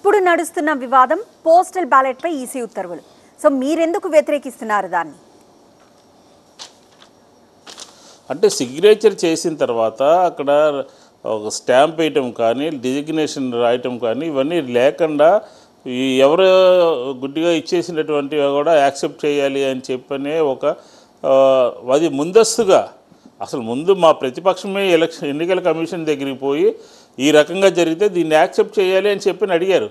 ఇప్పుడు నడుస్తున్న వివాదం పోస్టల్ బ్యాలెట్ పై ఈసీ ఉత్తర్వులు. సో మీరెందుకు వ్యతిరేకిస్తున్నారు దాన్ని? అంటే సిగ్నేచర్ చేసిన తర్వాత అక్కడ ఒక స్టాంప్ వేయటం కానీ డిజిగ్నేషన్ రాయటం కానీ ఇవన్నీ లేకుండా ఎవరు గుడ్డిగా ఇచ్చేసినటువంటివి కూడా యాక్సెప్ట్ చేయాలి అని చెప్పనే ఒక అది ముందస్తుగా అసలు ముందు మా ప్రతిపక్షమే ఎన్నికల కమిషన్ దగ్గరికి పోయి ఈ రకంగా జరిగితే దీన్ని యాక్సెప్ట్ చేయాలి అని చెప్పి అడిగారు.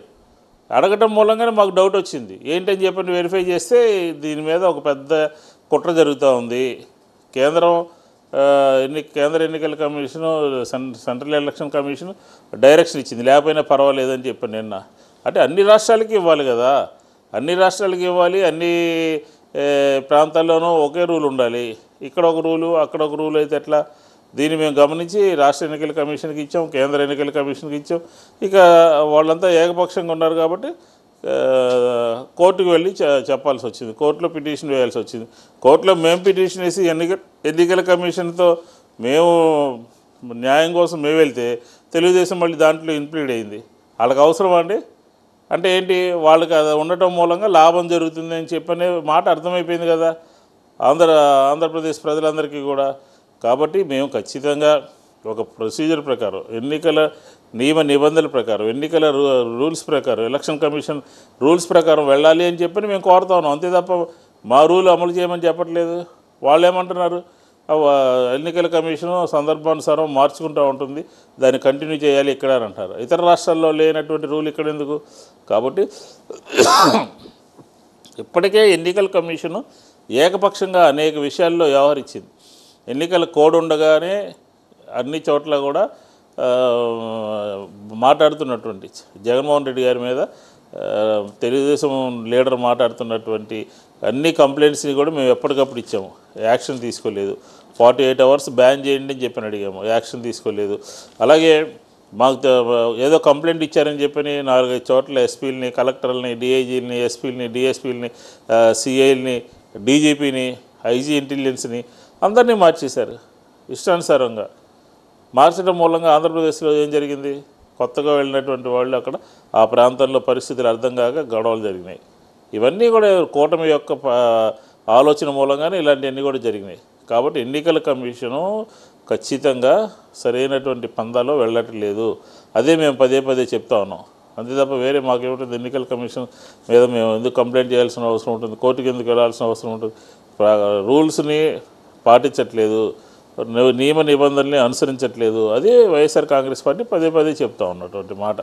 అడగటం మూలంగానే మాకు డౌట్ వచ్చింది. ఏంటని చెప్పని వెరిఫై చేస్తే దీని మీద ఒక పెద్ద కుట్ర జరుగుతూ ఉంది. కేంద్ర ఎన్నికల commission central election commission direction ఇచ్చింది, లేకపోయినా పర్వాలేదని చెప్పాను నిన్న. అంటే అన్ని రాష్ట్రాలకి ఇవ్వాలి కదా, అన్ని రాష్ట్రాలకి ఇవ్వాలి, అన్ని ప్రాంతాల్లోనూ ఒకే రూల్ ఉండాలి. ఇక్కడ ఒక రూలు అక్కడ ఒక రూలు అయితే ఎట్లా? దీన్ని మేము గమనించి రాష్ట్ర ఎన్నికల కమిషన్కి ఇచ్చాం, కేంద్ర ఎన్నికల కమిషన్కి ఇచ్చాం. ఇక వాళ్ళంతా ఏకపక్షంగా ఉన్నారు కాబట్టి కోర్టుకు వెళ్ళి చెప్పాల్సి వచ్చింది, కోర్టులో పిటిషన్ వేయాల్సి వచ్చింది. కోర్టులో మేము పిటిషన్ వేసి ఎన్నికల కమిషన్తో మేము న్యాయం కోసం మేము వెళ్తే తెలుగుదేశం మళ్ళీ దాంట్లో ఇన్క్లూడ్ అయింది. వాళ్ళకి అవసరం అండి? అంటే ఏంటి, వాళ్ళకి అది ఉండటం మూలంగా లాభం జరుగుతుంది అని చెప్పనే మాట అర్థమైపోయింది కదా ఆంధ్రప్రదేశ్ ప్రజలందరికీ కూడా. కాబట్టి మేము ఖచ్చితంగా ఒక ప్రొసీజర్ ప్రకారం, ఎన్నికల నియమ నిబంధనల ప్రకారం, ఎన్నికల రూల్స్ ప్రకారం, ఎలక్షన్ కమిషన్ రూల్స్ ప్రకారం వెళ్ళాలి అని చెప్పని మేము కోరుతా ఉన్నాం. అంతే తప్ప మా రూల్ అమలు చేయమని చెప్పట్లేదు. వాళ్ళు ఏమంటున్నారు, ఎన్నికల కమిషను సందర్భానుసారం మార్చుకుంటూ ఉంటుంది, దాన్ని కంటిన్యూ చేయాలి ఇక్కడ అని అంటారు. ఇతర రాష్ట్రాల్లో లేనటువంటి రూల్ ఇక్కడ ఎందుకు? కాబట్టి ఇప్పటికే ఎన్నికల కమిషను ఏకపక్షంగా అనేక విషయాల్లో వ్యవహరించింది. ఎన్నికల కోడ్ ఉండగానే అన్ని చోట్ల కూడా మాట్లాడుతున్నటువంటి జగన్మోహన్ రెడ్డి గారి మీద తెలుగుదేశం లీడర్ మాట్లాడుతున్నటువంటి అన్ని కంప్లైంట్స్ని కూడా మేము ఎప్పటికప్పుడు ఇచ్చాము, యాక్షన్ తీసుకోలేదు. 48 hours బ్యాన్ చేయండి అని చెప్పని అడిగాము, యాక్షన్ తీసుకోలేదు. అలాగే మాకు ఏదో కంప్లైంట్ ఇచ్చారని చెప్పని 4-5 చోట్ల ఎస్పీలని, కలెక్టర్లని, డిఐజీలని, ఎస్పీలని, డిఎస్పీలని, సిఐల్ని, డీజీపీని, ఐజీ ఇంటెలిజెన్స్ని అందరినీ మార్చేశారు ఇష్టానుసారంగా. మార్చడం మూలంగా ఆంధ్రప్రదేశ్లో ఏం జరిగింది? కొత్తగా వెళ్ళినటువంటి వాళ్ళు అక్కడ ఆ ప్రాంతంలో పరిస్థితులు అర్థం కాక గొడవలు జరిగినాయి. ఇవన్నీ కూడా కూటమి యొక్క ఆలోచన మూలంగానే ఇలాంటివన్నీ కూడా జరిగినాయి. కాబట్టి ఎన్నికల కమిషను ఖచ్చితంగా సరైనటువంటి పందాలో వెళ్ళట్లేదు. అదే మేము పదే పదే చెప్తా ఉన్నాం. అంతే తప్ప వేరే మాకేమిటంది? ఎన్నికల కమిషన్ మీద మేము ఎందుకు కంప్లైంట్ చేయాల్సిన అవసరం ఉంటుంది, కోర్టుకి ఎందుకు వెళ్ళాల్సిన అవసరం ఉంటుంది? రూల్స్ని పాటించట్లేదు, నియమ నిబంధనల్ని అనుసరించట్లేదు. అదే వైఎస్ఆర్ కాంగ్రెస్ పార్టీ పదే పదే చెప్తా ఉన్నటువంటి మాట.